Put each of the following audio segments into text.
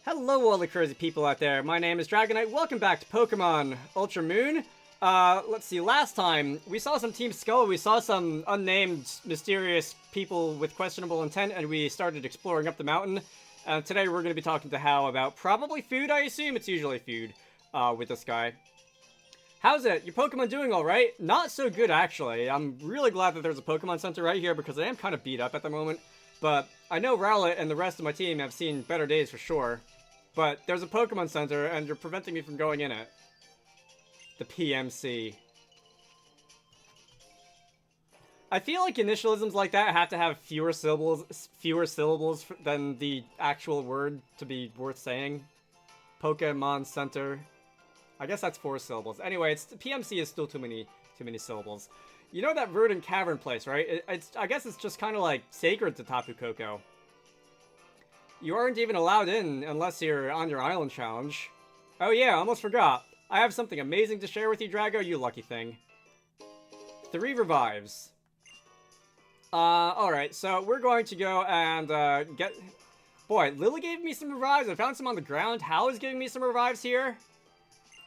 Hello all the crazy people out there, my name is Dragonite, welcome back to Pokemon Ultra Moon. Let's see, last time, we saw some Team Skull, we saw some unnamed, mysterious people with questionable intent, and we started exploring up the mountain. Today we're going to be talking to Hal about probably food, I assume? It's usually food, with this guy. How's it? Your Pokemon doing alright? Not so good, actually. I'm really glad that there's a Pokemon Center right here, because I am kind of beat up at the moment. But I know Rowlet and the rest of my team have seen better days for sure. But there's a Pokemon Center, and you're preventing me from going in it. The PMC. I feel like initialisms like that have to have fewer syllables than the actual word to be worth saying. Pokemon Center. I guess that's 4 syllables. Anyway, the PMC is still too many syllables. You know that verdant cavern place, right? I guess it's just kind of like sacred to Tapu Koko. You aren't even allowed in unless you're on your island challenge. Oh yeah, almost forgot. I have something amazing to share with you, Drago, you lucky thing. 3 revives. Alright, so we're going to go and, get... Boy, Lily gave me some revives. I found some on the ground. Hal is giving me some revives here.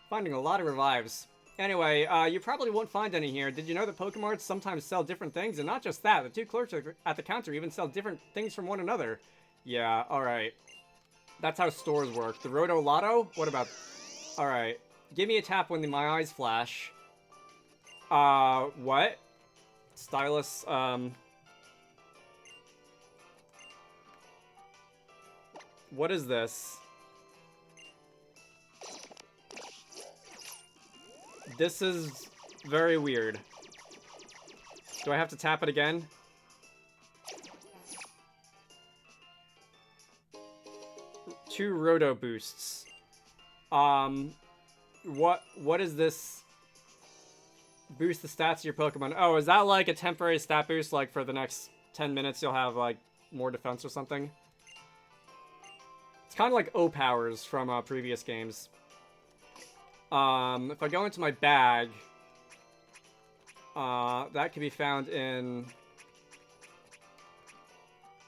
Finding a lot of revives. Anyway, you probably won't find any here. Did you know that Pokemarts sometimes sell different things? And not just that, the 2 clerks at the counter even sell different things from one another. Yeah, alright. That's how stores work. The Roto Lotto? What about... Alright. Give me a tap when my eyes flash. What? Stylus, What is this? This is very weird. Do I have to tap it again? Two Roto boosts. What is this? Boost the stats of your Pokemon. Oh, is that like a temporary stat boost? Like for the next 10 minutes you'll have like more defense or something? It's kind of like O-Powers from previous games. If I go into my bag, that can be found in...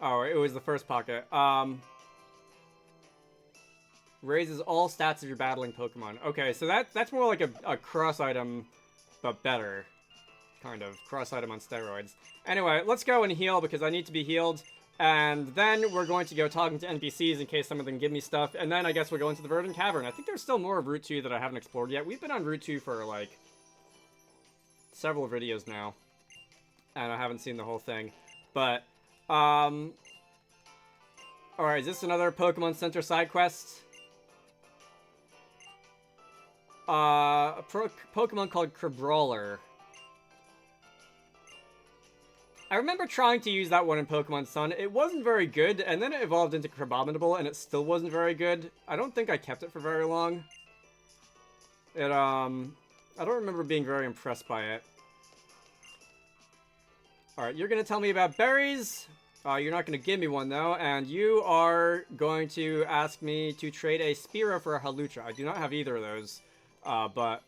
Oh, it was the first pocket. Raises all stats of your battling Pokemon. Okay, so that's more like a cross item, but better. Kind of. Cross item on steroids. Anyway, let's go and heal because I need to be healed. And then we're going to go talking to NPCs in case some of them give me stuff. And then I guess we're going to the Verdant Cavern. I think there's still more of Route 2 that I haven't explored yet. We've been on Route 2 for, like, several videos now. And I haven't seen the whole thing. But, alright, is this another Pokemon Center side quest? A Pokemon called Crabrawler. I remember trying to use that one in Pokemon Sun. It wasn't very good, and then it evolved into Crabominable, and it still wasn't very good. I don't think I kept it for very long. I don't remember being very impressed by it. Alright, you're gonna tell me about berries. You're not gonna give me one, though, and you are going to ask me to trade a Spearow for a Halucha. I do not have either of those, but...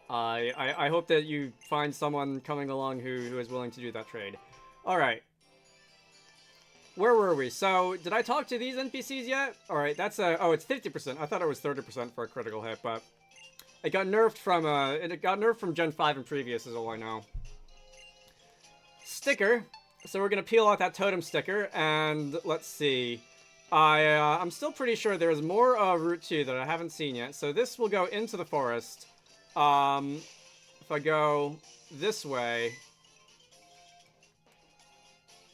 I hope that you find someone coming along who is willing to do that trade. Alright. Where were we? So, did I talk to these NPCs yet? Alright, that's oh, it's 50%. I thought it was 30% for a critical hit, but... It got nerfed from Gen 5 and previous, is all I know. Sticker. So we're gonna peel out that totem sticker, and let's see. I'm still pretty sure there's more Route 2 that I haven't seen yet, so this will go into the forest. If I go this way...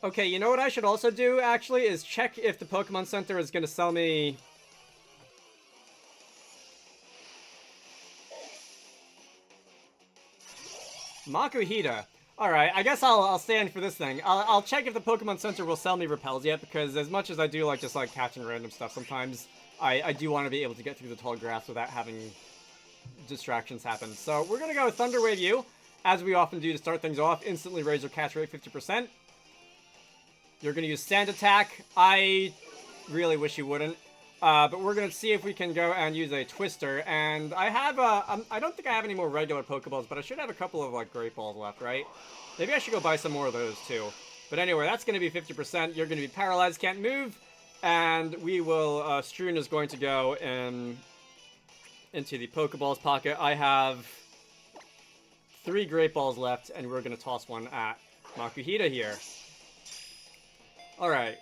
Okay, you know what I should also do, actually, is check if the Pokemon Center is gonna sell me... Makuhita. Alright, I guess I'll stand for this thing. I'll check if the Pokemon Center will sell me repels yet, because as much as I do like just like catching random stuff, sometimes I do want to be able to get through the tall grass without having distractions happen. So we're gonna go with Thunder Wave you, as we often do to start things off. Instantly raise your catch rate 50%. You're gonna use Sand Attack. I really wish you wouldn't. But we're gonna see if we can go and use a Twister. And I have I don't think I have any more regular Pokeballs, but I should have a couple of like Great Balls left, right? Maybe I should go buy some more of those too. But anyway, that's gonna be 50%. You're gonna be paralyzed, can't move. And we will, Stroon is going to go into the Pokeball's pocket. I have 3 Great Balls left, and we're going to toss one at Makuhita here. Alright.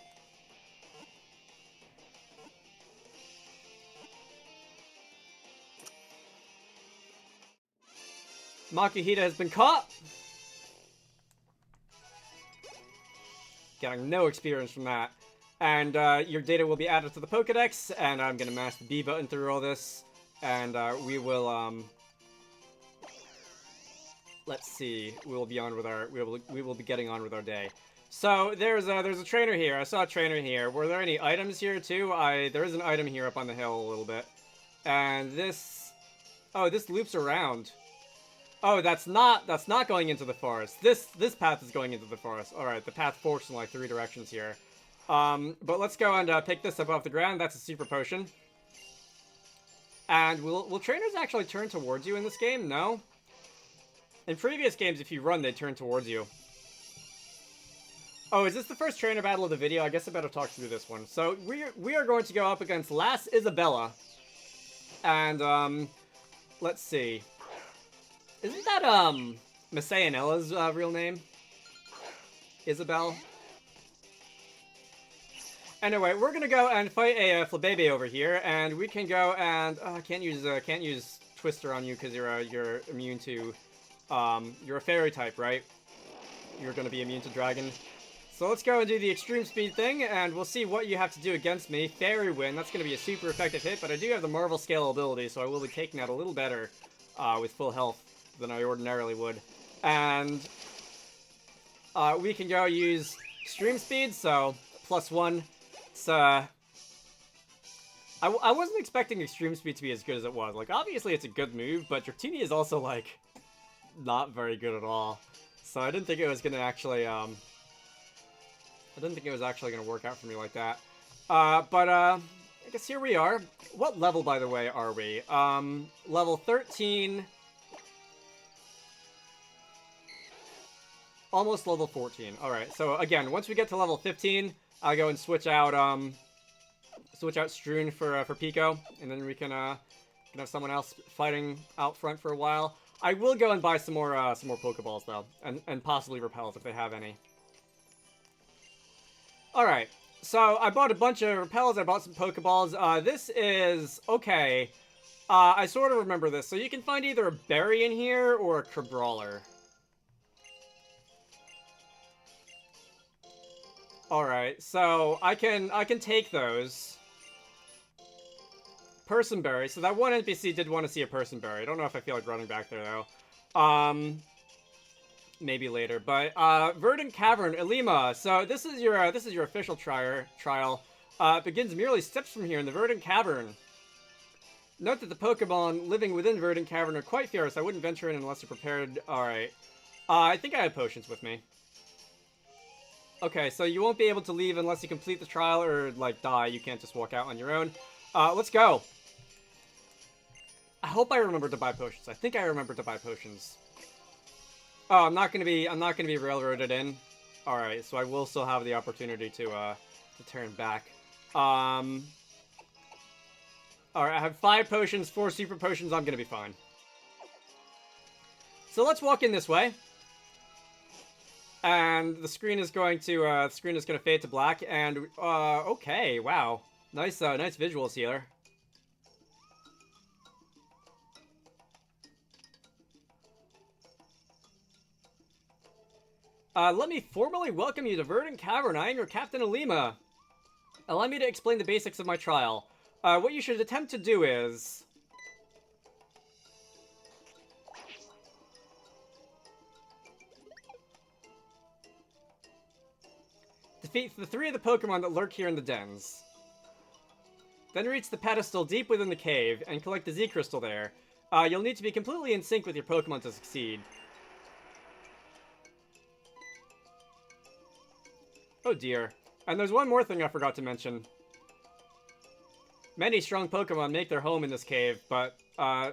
Makuhita has been caught. Getting no experience from that. And your data will be added to the Pokedex, and I'm going to mash the B button through all this. And we will, let's see. We will be on with our, we will be getting on with our day. So there's a trainer here. I saw a trainer here. Were there any items here too? There is an item here up on the hill a little bit. And this, oh, this loops around. Oh, that's not going into the forest. This path is going into the forest. All right, the path forks in like 3 directions here. But let's go and pick this up off the ground. That's a super potion. And will trainers actually turn towards you in this game? No. In previous games, if you run, they turn towards you. Oh, is this the first trainer battle of the video? I guess I better talk through this one. So we are going to go up against Lass Isabella. And let's see. Isn't that Massayanella's real name? Isabel? Anyway, we're gonna go and fight a Flabébé over here, and we can go and can't use Twister on you because you're immune to you're a fairy type, right? You're gonna be immune to dragon. So let's go and do the extreme speed thing, and we'll see what you have to do against me. Fairy Wind, that's gonna be a super effective hit, but I do have the Marvel Scale ability, so I will be taking that a little better with full health than I ordinarily would. And we can go use extreme speed, so +1. It's I wasn't expecting extreme speed to be as good as it was. Like, obviously it's a good move, but Dratini is also like not very good at all. So I didn't think it was gonna actually gonna work out for me like that. But I guess here we are. What level, by the way, are we? Level 13. Almost level 14. Alright, so again, once we get to level 15, I'll go and switch out Stroon for Pico, and then we can have someone else fighting out front for a while. I will go and buy some more Pokeballs though, and possibly Repels if they have any. Alright, so I bought a bunch of Repels, I bought some Pokeballs. This is okay. I sort of remember this. So you can find either a berry in here or a Crabrawler. Alright, so I can take those. Personberry. So that one NPC did want to see a Personberry. I don't know if I feel like running back there though. Maybe later. But Verdant Cavern, Ilima. So this is your official trial. It begins merely steps from here in the Verdant Cavern. Note that the Pokemon living within Verdant Cavern are quite fierce. I wouldn't venture in unless you're prepared. Alright. I think I had potions with me. Okay, so you won't be able to leave unless you complete the trial or, like, die. You can't just walk out on your own. Let's go. I hope I remember to buy potions. I think I remember to buy potions. Oh, I'm not gonna be railroaded in. Alright, so I will still have the opportunity to turn back. Alright, I have 5 potions, 4 super potions. I'm gonna be fine. So let's walk in this way. And the screen is going to fade to black. And okay, wow, nice visuals here. Let me formally welcome you to Verdant Cavern. I am your Captain Ilima. Allow me to explain the basics of my trial. What you should attempt to do is defeat the 3 of the Pokemon that lurk here in the dens. Then reach the pedestal deep within the cave and collect the Z-Crystal there. You'll need to be completely in sync with your Pokemon to succeed. Oh dear. And there's one more thing I forgot to mention. Many strong Pokemon make their home in this cave, but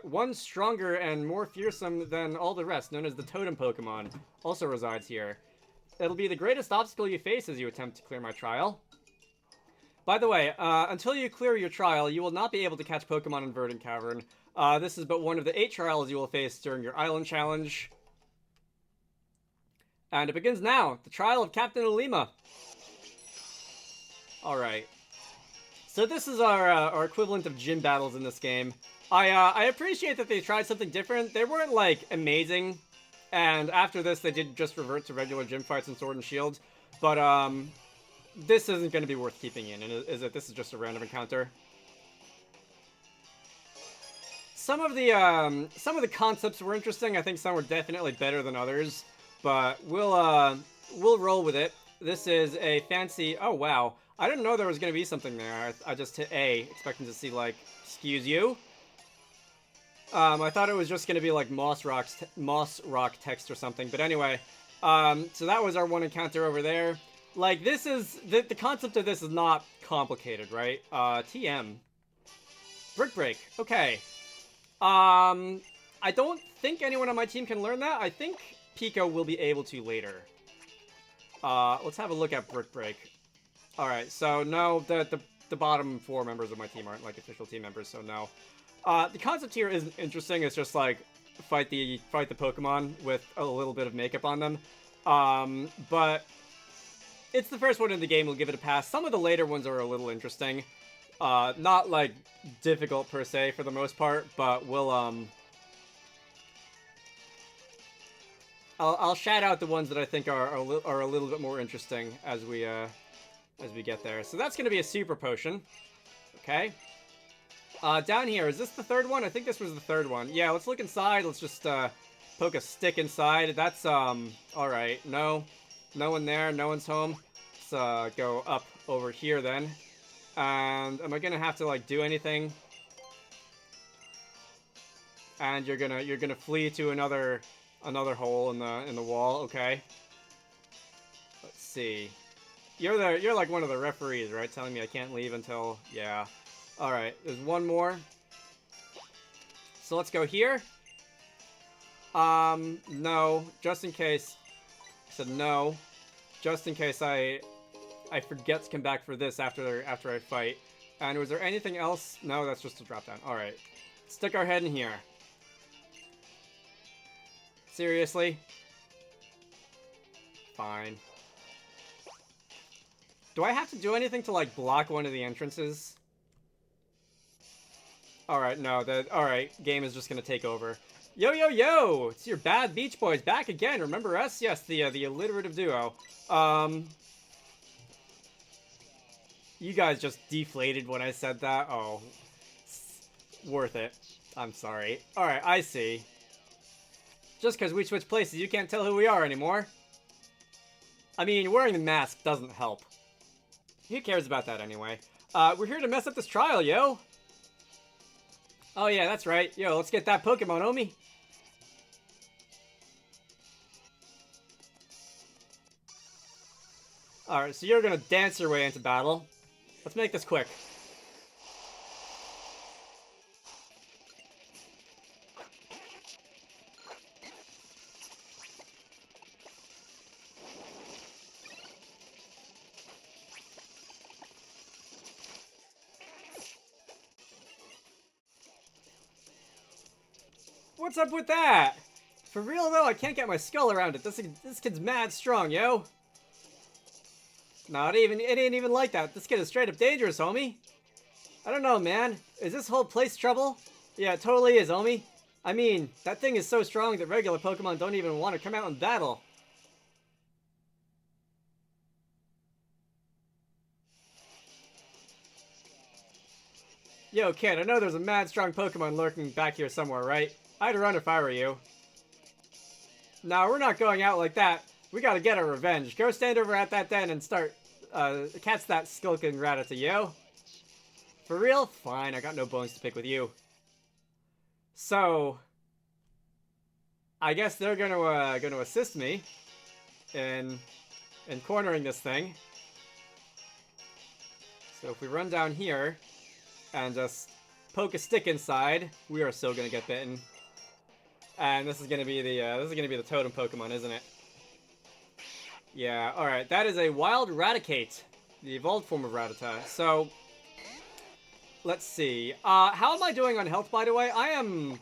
one stronger and more fearsome than all the rest, known as the Totem Pokemon, also resides here. It'll be the greatest obstacle you face as you attempt to clear my trial. By the way, until you clear your trial, you will not be able to catch Pokemon in Verdant Cavern. This is but one of the 8 trials you will face during your Island Challenge. And it begins now. The trial of Captain Olima. Alright. So this is our equivalent of gym battles in this game. I appreciate that they tried something different. They weren't, like, amazing. And after this, they did just revert to regular gym fights in Sword and Shield. But, this isn't going to be worth keeping in, is it? This is just a random encounter. Some of the concepts were interesting. I think some were definitely better than others. But we'll roll with it. This is a fancy... Oh, wow. I didn't know there was going to be something there. I just hit A, expecting to see, like, excuse you? I thought it was just going to be, like, Moss Rock text or something. But anyway, so that was our one encounter over there. Like, this is... The concept of this is not complicated, right? TM. Brick Break. Okay. I don't think anyone on my team can learn that. I think Pico will be able to later. Let's have a look at Brick Break. Alright, so no, the bottom 4 members of my team aren't, like, official team members, so no. The concept here isn't interesting. It's just, like, fight the Pokemon with a little bit of makeup on them. But it's the first one in the game. We'll give it a pass. Some of the later ones are a little interesting. Not, like, difficult per se for the most part, but we'll, I'll shout out the ones that I think are a little bit more interesting as we get there. So that's going to be a Super Potion. Okay. Down here, is this the third one? I think this was the third one. Yeah, let's look inside. Let's just, poke a stick inside. That's, alright. No one there. No one's home. Let's, go up over here then. And am I going to have to, like, do anything? And you're gonna flee to another hole in the wall. Okay. Let's see. You're like one of the referees, right? Telling me I can't leave until... Yeah. Alright, there's one more. So let's go here. No. Just in case. I said no. Just in case I forget to come back for this after I fight. And was there anything else? No, that's just a drop down. Alright. Stick our head in here. Seriously? Fine. Do I have to do anything to, like, block one of the entrances? Alright, no. Alright, game is just gonna take over. Yo, yo, yo! It's your bad Beach Boys back again. Remember us? Yes, the alliterative duo. You guys just deflated when I said that. Oh. Worth it. I'm sorry. Alright, I see. Just because we switch places, you can't tell who we are anymore. I mean, wearing the mask doesn't help. Who cares about that anyway? We're here to mess up this trial, yo! Oh yeah, that's right. Yo, let's get that Pokemon, homie. Alright, so you're gonna dance your way into battle. Let's make this quick. What's up with that? For real though, I can't get my skull around it. This kid's mad strong, yo. No, it ain't even like that. This kid is straight up dangerous, homie. I don't know, man. Is this whole place trouble? Yeah, it totally is, homie. I mean, that thing is so strong that regular Pokemon don't even want to come out in battle. Yo, kid, I know there's a mad strong Pokemon lurking back here somewhere, right? I'd run if I were you. No, we're not going out like that. We gotta get our revenge. Go stand over at that den and start, catch that skulking Raticate, yo. For real? Fine, I got no bones to pick with you. So, I guess they're gonna assist me in cornering this thing. So if we run down here and just poke a stick inside, we are still gonna get bitten. And this is gonna be the totem Pokemon, isn't it? Yeah, alright. That is a wild Raticate. The evolved form of Rattata. So, let's see. How am I doing on health, by the way? I am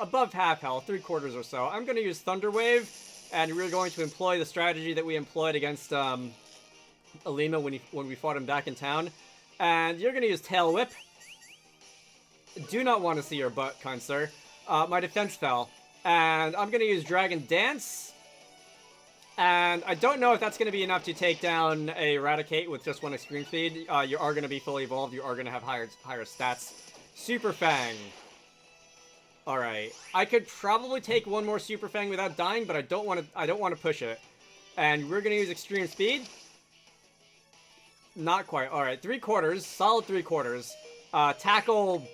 above half health, 3/4 or so. I'm going to use Thunder Wave, and we're going to employ the strategy that we employed against Alima when we fought him back in town. And you're going to use Tail Whip. Do not want to see your butt, kind sir. My defense fell. And I'm going to use Dragon Dance. And I don't know if that's going to be enough to take down a Raticate with just one extreme speed. You are going to be fully evolved. You are going to have higher stats. Super Fang. Alright. I could probably take one more Super Fang without dying, but I don't want to push it. And we're going to use extreme speed. Not quite. Alright, 3/4. Solid 3/4. Tackle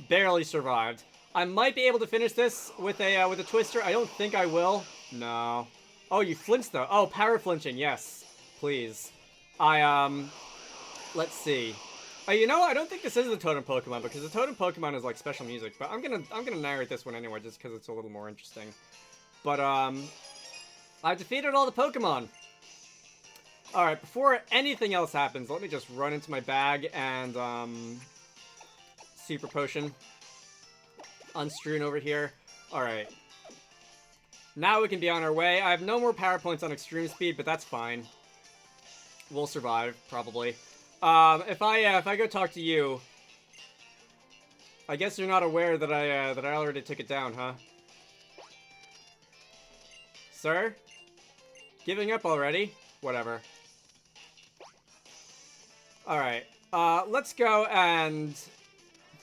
barely survived. I might be able to finish this with a Twister. I don't think I will. No. Oh, you flinched though. Oh, power flinching. Yes. Please. Let's see. You know, I don't think this is the totem Pokemon because the totem Pokemon is like special music, but I'm gonna narrate this one anyway just because it's a little more interesting. But I've defeated all the Pokemon. All right, before anything else happens, let me just run into my bag and Super Potion. Unstrewn over here. All right. Now we can be on our way. I have no more power points on extreme speed, but that's fine. We'll survive probably. If I go talk to you, I guess you're not aware that I already took it down, huh? Sir? Giving up already? Whatever. Alright, let's go and...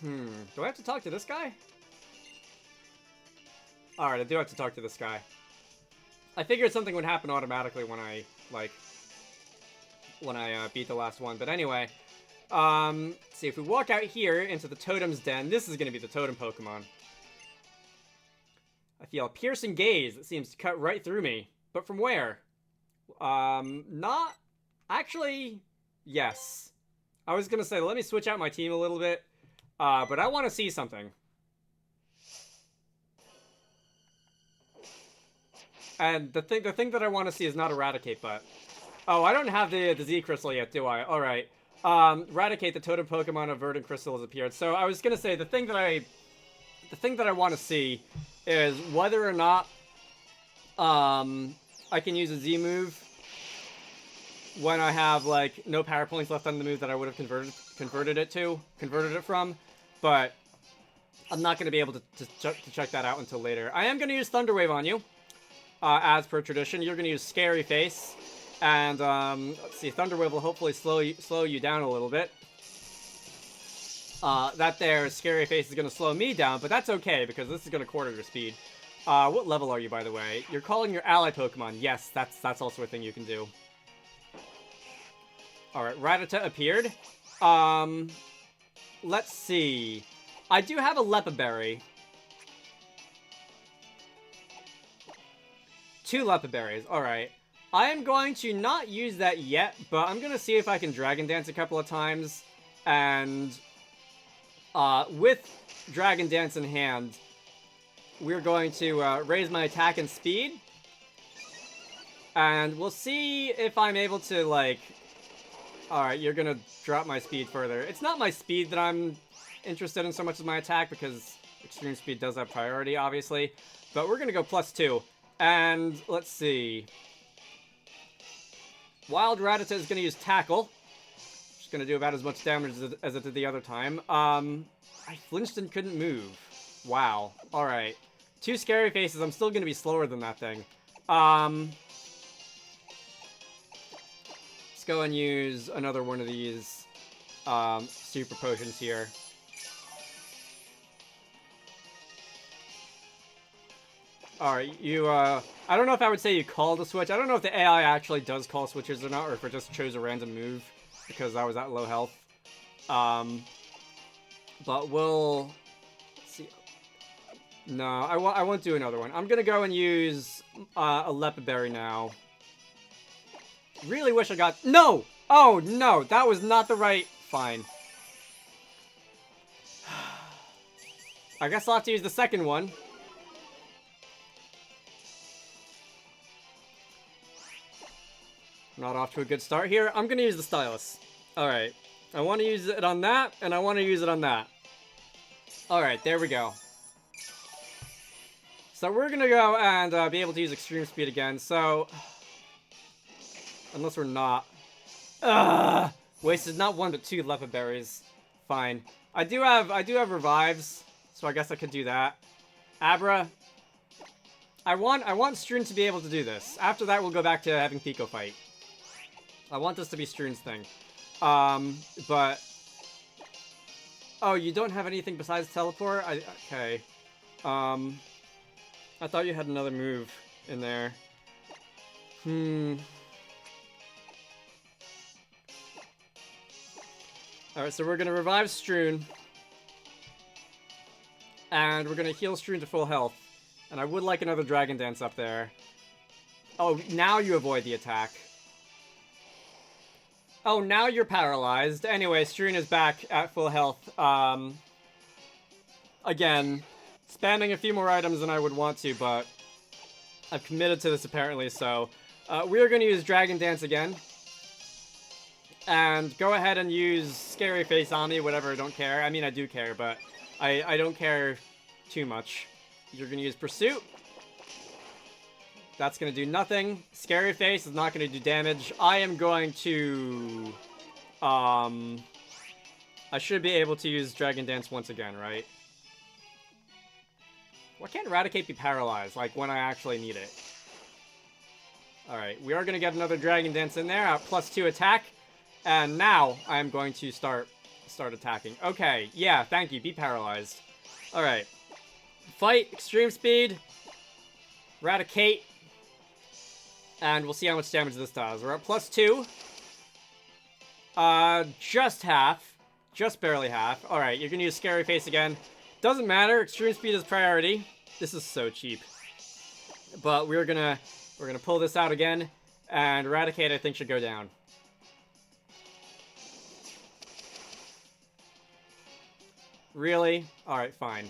do I have to talk to this guy? Alright, I do have to talk to this guy. I figured something would happen automatically when I, beat the last one. But anyway, see, if we walk out here into the Totem's Den, this is going to be the Totem Pokemon. I feel a piercing gaze that seems to cut right through me. But from where? Not... Actually, yes. I was going to say, let me switch out my team a little bit. But I want to see something. And the thing that I want to see is not Raticate, but... Oh, I don't have the Z Crystal yet, do I? Alright. Raticate, the totem Pokemon of Verdant Crystal, has appeared. So I was gonna say, the thing that I want to see is whether or not I can use a Z move when I have, like, no power points left on the move that I would have converted it from. But I'm not going to be able to check that out until later. I am going to use Thunder Wave on you. As per tradition, you're going to use Scary Face, and let's see, Thunder Wave will hopefully slow you down a little bit. That there Scary Face is going to slow me down, but that's okay because this is going to quarter your speed. What level are you, by the way? You're calling your ally Pokemon. Yes, that's also a thing you can do. All right, Rattata appeared. Let's see. I do have a Lepa Berry. 2 Lepa Berries, alright. I am going to not use that yet, but I'm going to see if I can Dragon Dance a couple of times. And with Dragon Dance in hand, we're going to raise my attack and speed. And we'll see if I'm able to, like... Alright, you're going to drop my speed further. It's not my speed that I'm interested in so much as my attack, because extreme speed does have priority, obviously. But we're going to go +2. And let's see. Wild Rattata is going to use Tackle. Just going to do about as much damage as it did the other time. I flinched and couldn't move. Wow. Alright. 2 Scary Faces. I'm still going to be slower than that thing. Let's go and use another one of these Super Potions here. Alright, you, I don't know if I would say you called a switch. I don't know if the AI actually does call switches or not, or if it just chose a random move, because I was at low health. But we'll... Let's see. No, I won't do another one. I'm gonna go and use a Lepa Berry now. Really wish I got... No! Oh, no! That was not the right... Fine. I guess I'll have to use the second one. Not off to a good start here. I'm gonna use the stylus. Alright. I want to use it on that, and I want to use it on that. Alright, there we go. So we're gonna go and be able to use extreme speed again, so... Unless we're not. Ugh! Wasted not 1 but 2 leopard berries. Fine. I do have revives, so I guess I could do that. Abra. I want Stroon to be able to do this. After that, we'll go back to having Pico fight. I want this to be Stroon's thing. But... Oh, you don't have anything besides teleport? Okay. I thought you had another move in there. Alright, so we're gonna revive Stroon. And we're gonna heal Stroon to full health. And I would like another Dragon Dance up there. Oh, now you avoid the attack. Oh, now you're paralyzed. Anyway, Stroon is back at full health. Again, spamming a few more items than I would want to, but I've committed to this apparently, so we are going to use Dragon Dance again. And go ahead and use Scary Face on me, whatever, I don't care. I mean, I do care, but I don't care too much. You're going to use Pursuit. That's going to do nothing. Scary Face is not going to do damage. I am going to... I should be able to use Dragon Dance once again, right? Why can't Raticate be paralyzed, like, when I actually need it? Alright, we are going to get another Dragon Dance in there at +2 attack. And now, I am going to start attacking. Okay, yeah, thank you, be paralyzed. Alright. Fight, extreme speed. Raticate. And we'll see how much damage this does. We're at +2. Just half. Just barely half. Alright, you're gonna use Scary Face again. Doesn't matter, extreme speed is priority. This is so cheap. But we're gonna pull this out again. And Raticate, I think, should go down. Really? Alright, fine.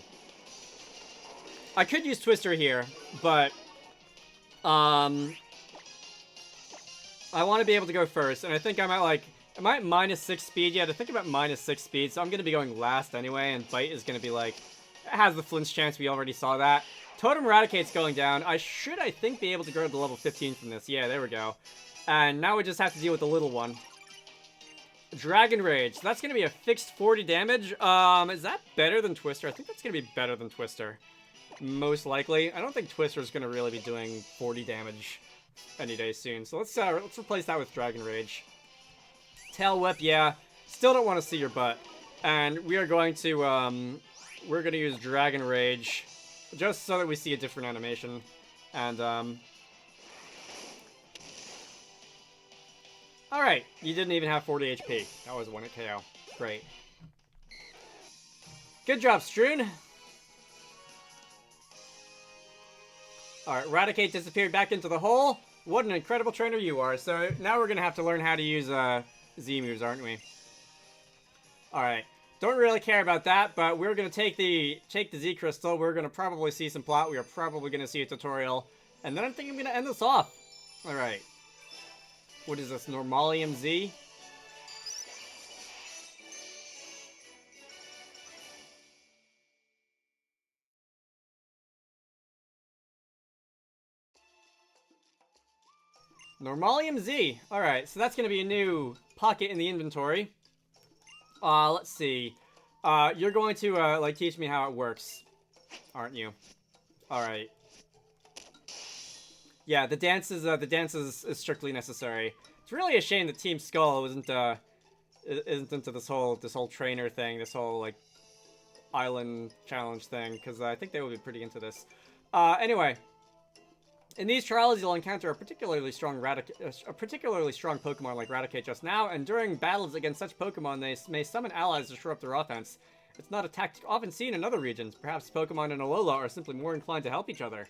I could use Twister here, but... I want to be able to go first, and I think I'm at, like... Am I at -6 speed yet? I think I'm at -6 speed, so I'm going to be going last anyway, and Bite is going to be, like... It has the flinch chance, we already saw that. Totem Raticate's going down. I should, I think, be able to go to level 15 from this. Yeah, there we go. And now we just have to deal with the little one. Dragon Rage. So that's going to be a fixed 40 damage. Is that better than Twister? I think that's going to be better than Twister. Most likely. I don't think Twister's going to really be doing 40 damage any day soon. So let's replace that with Dragon Rage. Tail Whip, yeah. Still don't want to see your butt. And we are going to, we're going to use Dragon Rage just so that we see a different animation. And, alright, you didn't even have 40 HP. That was 1 at KO. Great. Good job, Stroon. Alright, Raticate disappeared back into the hole. What an incredible trainer you are. So now we're going to have to learn how to use Z moves, aren't we? Alright. Don't really care about that, but we're going to take the Z Crystal. We're going to probably see some plot. We are probably going to see a tutorial. And then I think I'm going to end this off. Alright. What is this? Normalium Z? Normalium Z. Alright, so that's going to be a new pocket in the inventory. Let's see. You're going to, like, teach me how it works, aren't you? Alright. Yeah, the dance is strictly necessary. It's really a shame that Team Skull isn't into this whole trainer thing, this whole, like, island challenge thing, because I think they would be pretty into this. Anyway. In these trials, you'll encounter a particularly strong Pokemon like Raticate just now, and during battles against such Pokemon, they may summon allies to shore up their offense. It's not a tactic often seen in other regions. Perhaps Pokemon in Alola are simply more inclined to help each other.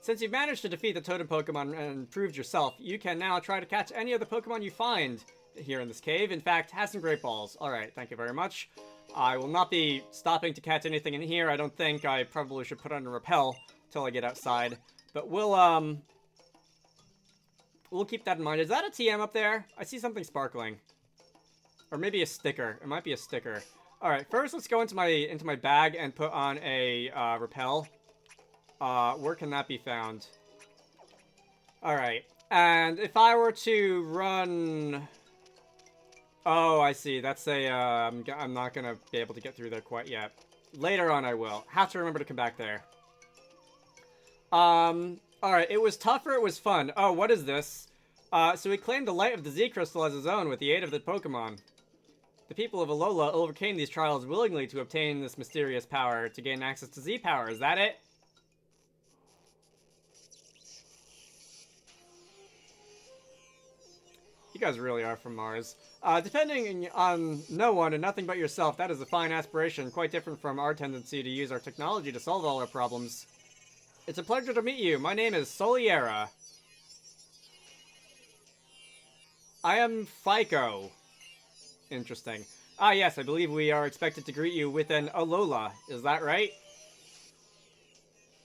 Since you've managed to defeat the Totem Pokemon and proved yourself, you can now try to catch any of the Pokemon you find here in this cave. In fact, have some Great Balls. Alright, thank you very much. I will not be stopping to catch anything in here. I don't think. I probably should put on a Repel till I get outside. But we'll we'll keep that in mind. Is that a TM up there? I see something sparkling. Or maybe a sticker. It might be a sticker. Alright, first let's go into my bag and put on a repel. Where can that be found? Alright. And if I were to run... Oh, I see. That's a, I'm not gonna be able to get through there quite yet. Later on I will. Have to remember to come back there. Alright, it was tough or it was fun? Oh, what is this? So he claimed the light of the Z Crystal as his own with the aid of the Pokémon. The people of Alola overcame these trials willingly to obtain this mysterious power to gain access to Z power. Is that it? You guys really are from Mars. Depending on no one and nothing but yourself, that is a fine aspiration, quite different from our tendency to use our technology to solve all our problems. It's a pleasure to meet you. My name is Soliera. I am FICO. Interesting. Ah, yes, I believe we are expected to greet you with an Alola. Is that right?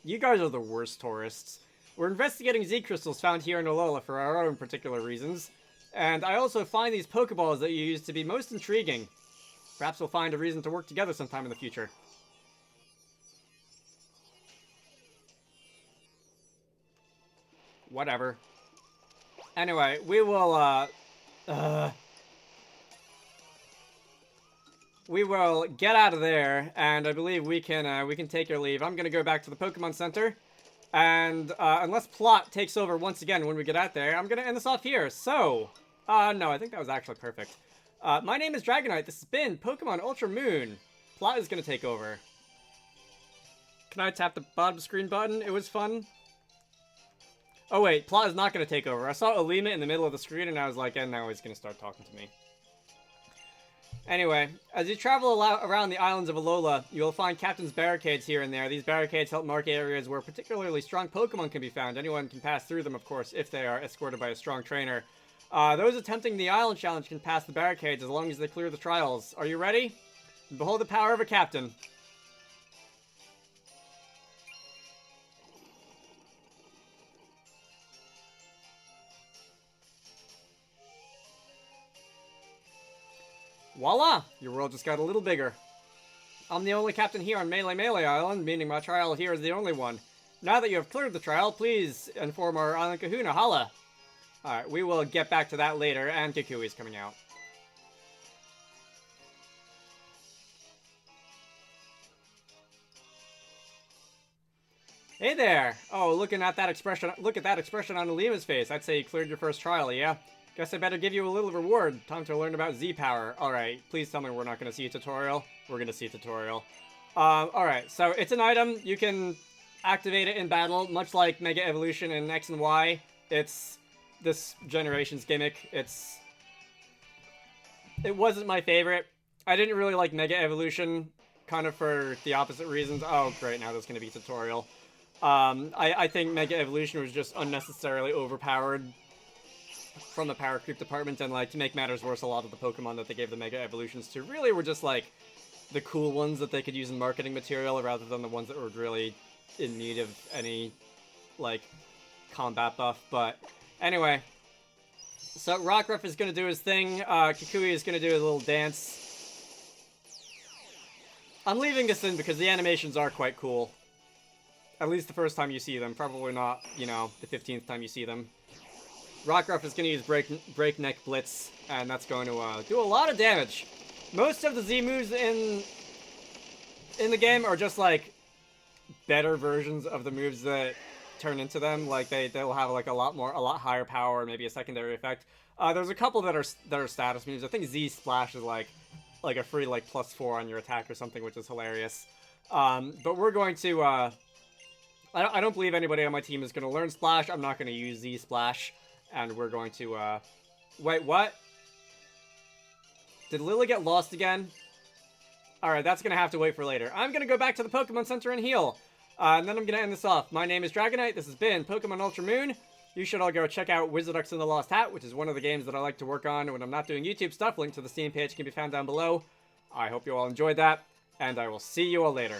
You guys are the worst tourists. We're investigating Z crystals found here in Alola for our own particular reasons. And I also find these Pokeballs that you use to be most intriguing. Perhaps we'll find a reason to work together sometime in the future. Whatever. Anyway, we will, we will get out of there, and I believe we can take your leave. I'm gonna go back to the Pokemon Center, and unless Plot takes over once again when we get out there, I'm gonna end this off here. So, no, I think that was actually perfect. My name is Dragonite. This has been Pokemon Ultra Moon. Plot is gonna take over. Can I tap the bottom screen button? It was fun. Oh wait, Plot is not gonna take over. I saw Alima in the middle of the screen, and I was like, and now he's gonna start talking to me. Anyway, as you travel around the islands of Alola, you will find Captain's barricades here and there. These barricades help mark areas where particularly strong Pokemon can be found. Anyone can pass through them, of course, if they are escorted by a strong trainer. Those attempting the island challenge can pass the barricades as long as they clear the trials. Are you ready? Behold the power of a captain. Voila! Your world just got a little bigger. I'm the only captain here on Melee Island, meaning my trial here is the only one. Now that you have cleared the trial, please inform our island kahuna. Holla! Alright, we will get back to that later, and Kikui's coming out. Hey there! Oh, look at that expression on Alima's face. I'd say you cleared your first trial, yeah? Guess I better give you a little reward. Time to learn about Z-Power. Alright, please tell me we're not going to see a tutorial. We're going to see a tutorial. Alright, so it's an item. You can activate it in battle, much like Mega Evolution in X and Y. It's this generation's gimmick. It wasn't my favorite. I didn't really like Mega Evolution, kind of for the opposite reasons. Oh, great, now there's going to be a tutorial. I think Mega Evolution was just unnecessarily overpowered from the power creep department, and like, to make matters worse, a lot of the Pokemon that they gave the Mega Evolutions to really were just like the cool ones that they could use in marketing material rather than the ones that were really in need of any like combat buff. But anyway, so Rockruff is gonna do his thing. Kikui is gonna do a little dance. I'm leaving this in because the animations are quite cool. At least the first time you see them. Probably not, you know, the 15th time you see them. Rockruff is going to use Breakneck Blitz, and that's going to do a lot of damage. Most of the Z moves in the game are just like better versions of the moves that turn into them. Like they'll have like a lot higher power, maybe a secondary effect. There's a couple that are status moves. I think Z Splash is like a free like +4 on your attack or something, which is hilarious. But we're going to I don't believe anybody on my team is going to learn Splash. I'm not going to use Z Splash. And we're going to, wait, what? Did Lily get lost again? Alright, that's going to have to wait for later. I'm going to go back to the Pokemon Center and heal. And then I'm going to end this off. My name is Dragonite. This has been Pokemon Ultra Moon. You should all go check out Wizarducks and the Lost Hat, which is one of the games that I like to work on when I'm not doing YouTube stuff. Link to the Steam page can be found down below. I hope you all enjoyed that, and I will see you all later.